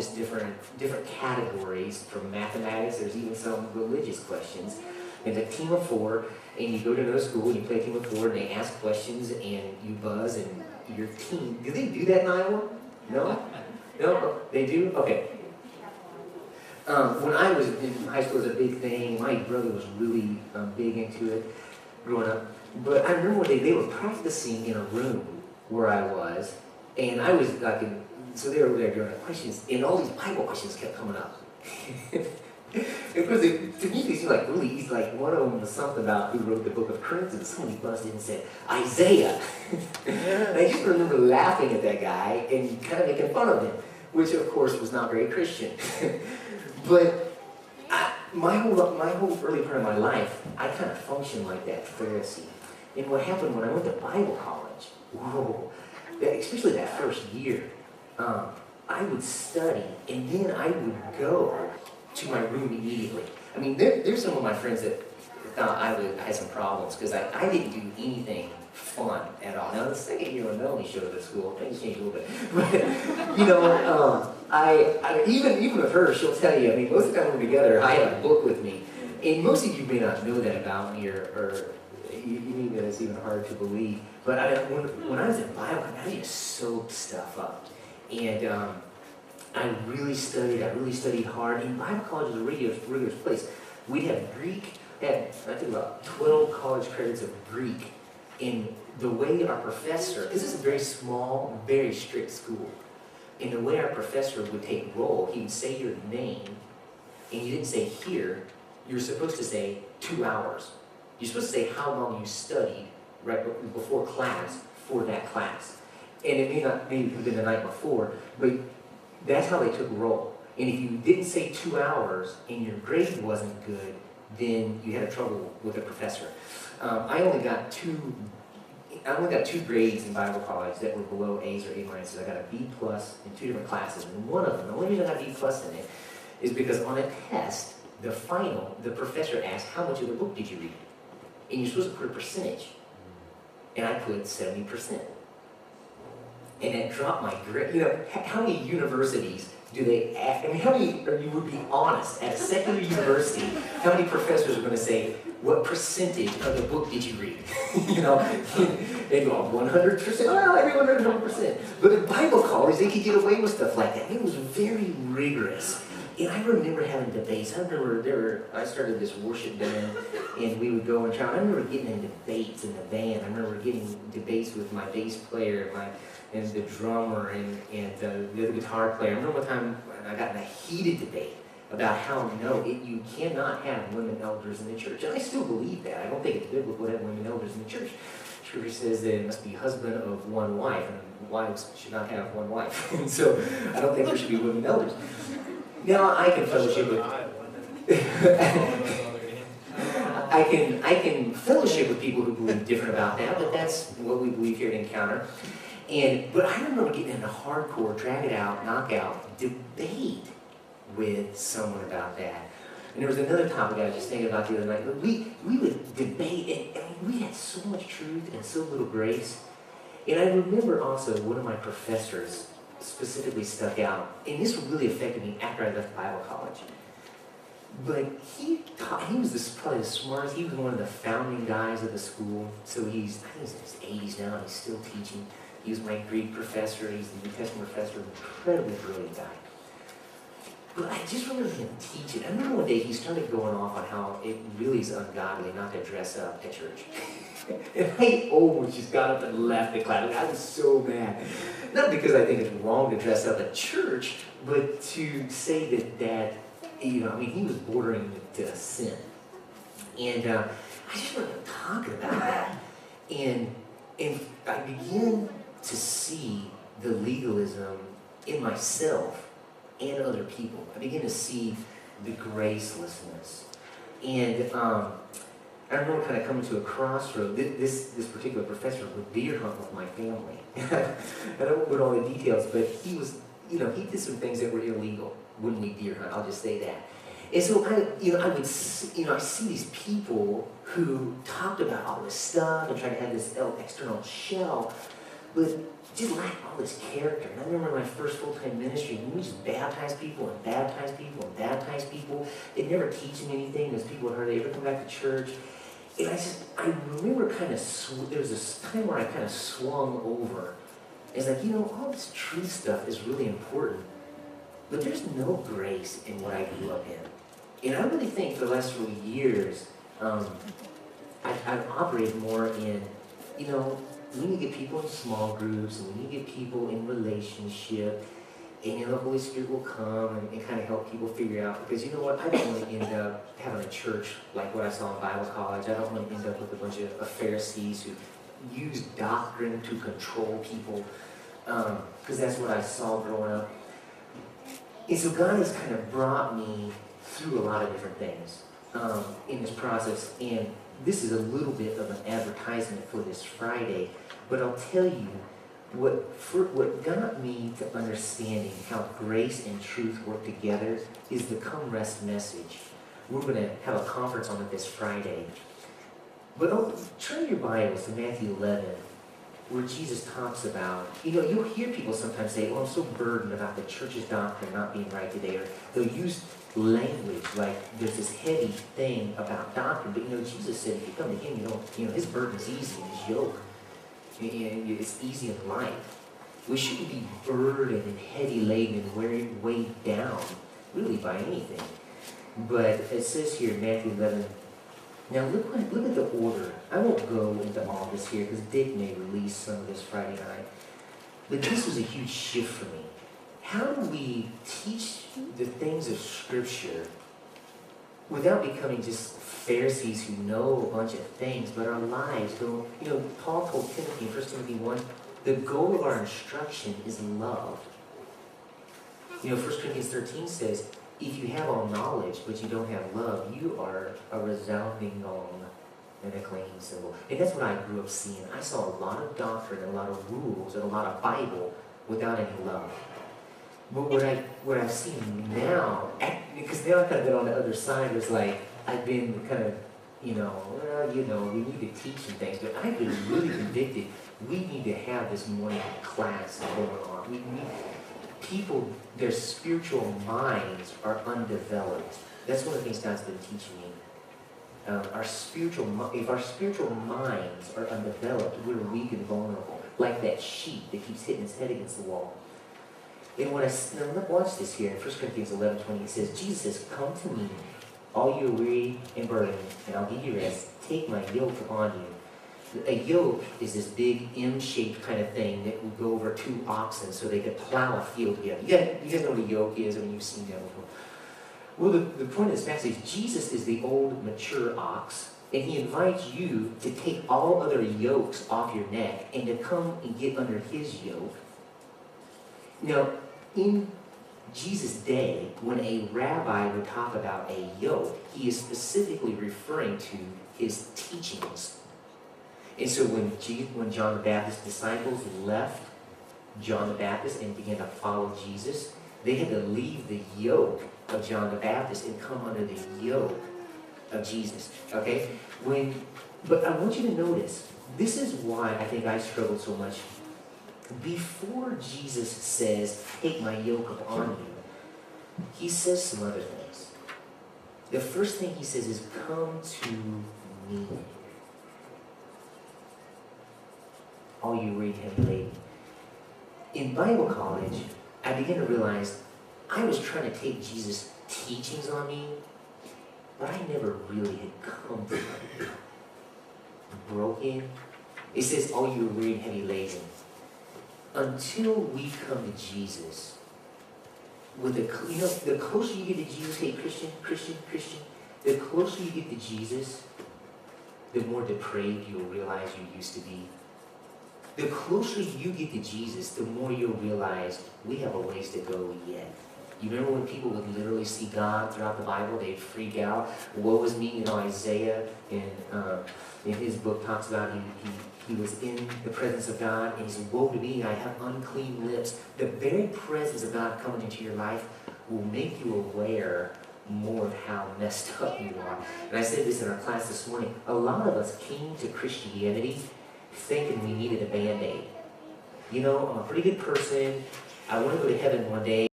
just different categories from mathematics. There's even some religious questions. And a team of 4, and you go to another school and you play a team of 4, and they ask questions, and you buzz, and your team. Do they do that in Iowa? No? No? They do? Okay. When I was in high school, it was a big thing. My brother was really big into it growing up. But I remember one day they were practicing in a room where I was, and I was like, so they were there doing the questions, and all these Bible questions kept coming up. Because to me, they seemed like really easy. Like one of them was something about who wrote the book of Corinthians. Somebody busted and said, Isaiah. And I just remember laughing at that guy and kind of making fun of him, which of course was not very Christian. But my whole early part of my life, I kind of functioned like that Pharisee. And what happened when I went to Bible college, whoa, especially that first year, I would study, and then I would go to my room immediately. I mean, there's some of my friends that thought I had some problems because I didn't do anything fun at all. Now, the second year when Melanie showed up at school, things changed a little bit. But, you know, even with her, she'll tell you, I mean, most of the time we're together, I have a book with me. And most of you may not know that about me, or you mean that it's even hard to believe. But when I was in Bible college, I just soaked stuff up. And I really studied hard. And Bible college is a rigorous place. We'd have Greek, I think about 12 college credits of Greek. And the way our professor, this is a very small, very strict school. And the way our professor would take roll, he would say your name, and you didn't say here, you were supposed to say 2 hours. You're supposed to say how long you studied right before class for that class. And it may not have been the night before, but that's how they took roll. And if you didn't say 2 hours and your grade wasn't good, then you had trouble with the professor. I only got two grades in Bible college that were below A's or A minuses. I got a B plus in 2 different classes. And one of them, the only reason I got a B plus in it, is because on a test, the professor asked, how much of the book did you read? And you're supposed to put a percentage. And I put 70%. And that dropped my grade. You know, how many universities do they ask? I mean, how many, or you would be honest, at a secular university, how many professors are going to say, what percentage of the book did you read? You know, they go, 100%, well, everyone read 100%. But in Bible college, they could get away with stuff like that. It was very rigorous. And I remember having debates. I started this worship band, and we would go and try. I remember getting in debates in the band. I remember getting debates with my bass player, and the drummer, and the other guitar player. I remember one time I got in a heated debate about how, you cannot have women elders in the church. And I still believe that. I don't think it's biblical to have women elders in the church. Scripture says that it must be husband of one wife, and wives should not have one wife. And so I don't think there should be women elders. Now I can fellowship with I can fellowship with people who believe different about that, but that's what we believe here at Encounter. But I remember getting in a hardcore, drag it out, knockout debate with someone about that. And there was another topic I was just thinking about the other night. But we would debate, and we had so much truth and so little grace. And I remember also one of my professors specifically stuck out, and this really affected me after I left Bible college. But he was probably the smartest. He was one of the founding guys of the school. So I think he's in his 80s now, and he's still teaching. He was my Greek professor. He's the New Testament professor, incredibly brilliant guy. But I just remember him teaching. I remember one day he started going off on how it really is ungodly not to dress up at church. And I almost just got up and left the class. I was so mad. Not because I think it's wrong to dress up at church, but to say that he was bordering to a sin. And I just remember talking about that. And I began to see the legalism in myself and other people. I began to see the gracelessness. And I remember kind of coming to a crossroad. This particular professor would deer hunt with my family. I don't put all the details, but he did some things that were illegal when we deer hunt. I'll just say that. And so I see these people who talked about all this stuff and tried to have this external shell, but just lacked all this character. And I remember my first full-time ministry, we just baptize people and baptize people and baptize people. They'd never teach them anything. Those people had hardly ever come back to church. And I remember kind of, there was this time where I kind of swung over. It's like, all this truth stuff is really important, but there's no grace in what I grew up in. And I really think for the last few years, I've operated more in, we need to get people in small groups, and we need to get people in relationship, and the Holy Spirit will come and kind of help people figure out, because you know what, I don't want to end up having a church like what I saw in Bible college. I don't want to end up with a bunch of Pharisees who use doctrine to control people, because that's what I saw growing up. And so God has kind of brought me through a lot of different things in this process, and this is a little bit of an advertisement for this Friday, but I'll tell you what got me to understanding how grace and truth work together is the Come Rest message. We're going to have a conference on it this Friday. But turn your Bibles to Matthew 11, where Jesus talks about, you'll hear people sometimes say, I'm so burdened about the church's doctrine not being right today, or they'll use language like there's this heavy thing about doctrine, but Jesus said if you come to him, his burden's easy and his yoke, and it's easy in life. We shouldn't be burdened and heavy laden and weighed down really by anything. But it says here in Matthew 11, now look at the order. I won't go into all this here because Dick may release some of this Friday night, but this was a huge shift for me. How do we teach the things of Scripture without becoming just Pharisees who know a bunch of things, but our lives go, Paul told Timothy in 1 Timothy 1, the goal of our instruction is love. 1 Corinthians 13 says, if you have all knowledge, but you don't have love, you are a resounding gong and a clanging cymbal. And that's what I grew up seeing. I saw a lot of doctrine, a lot of rules, and a lot of Bible without any love. But what I've seen now, because now I've kind of been on the other side, it's like I've been kind of, we need to teach some things, but I've been really convicted. We need to have this morning class going on. We need people, their spiritual minds are undeveloped. That's one of the things God's been teaching me. If our spiritual minds are undeveloped, we're weak and vulnerable, like that sheep that keeps hitting its head against the wall. And watch this here in 1 Corinthians 11:20, it says, Jesus says, come to me, all you are weary and burdened, and I'll give you rest. Take my yoke upon you. A yoke is this big M-shaped kind of thing that would go over two oxen so they could plow a field together. You guys know what a yoke is, I mean, you've seen that before. Well, the point of this passage is Jesus is the old, mature ox, and he invites you to take all other yokes off your neck and to come and get under his yoke. Now, in Jesus' day, when a rabbi would talk about a yoke, he is specifically referring to his teachings. And so when John the Baptist's disciples left John the Baptist and began to follow Jesus, they had to leave the yoke of John the Baptist and come under the yoke of Jesus. Okay? But I want you to notice, this is why I think I struggled so much. Before Jesus says, take my yoke upon you, he says some other things. The first thing he says is, come to me, all you weary and heavy laden. In Bible college, I began to realize I was trying to take Jesus' teachings on me, but I never really had come to him. Broken. It says, all you weary and heavy laden. Until we come to Jesus, the closer you get to Jesus, hey, Christian, the closer you get to Jesus, the more depraved you'll realize you used to be. The closer you get to Jesus, the more you'll realize we have a ways to go yet. You remember when people would literally see God throughout the Bible, they'd freak out. Woe is me, Isaiah in his book talks about he was in the presence of God, and he said, woe to me, I have unclean lips. The very presence of God coming into your life will make you aware more of how messed up you are. And I said this in our class this morning. A lot of us came to Christianity thinking we needed a Band-Aid. You know, I'm a pretty good person. I want to go to heaven one day.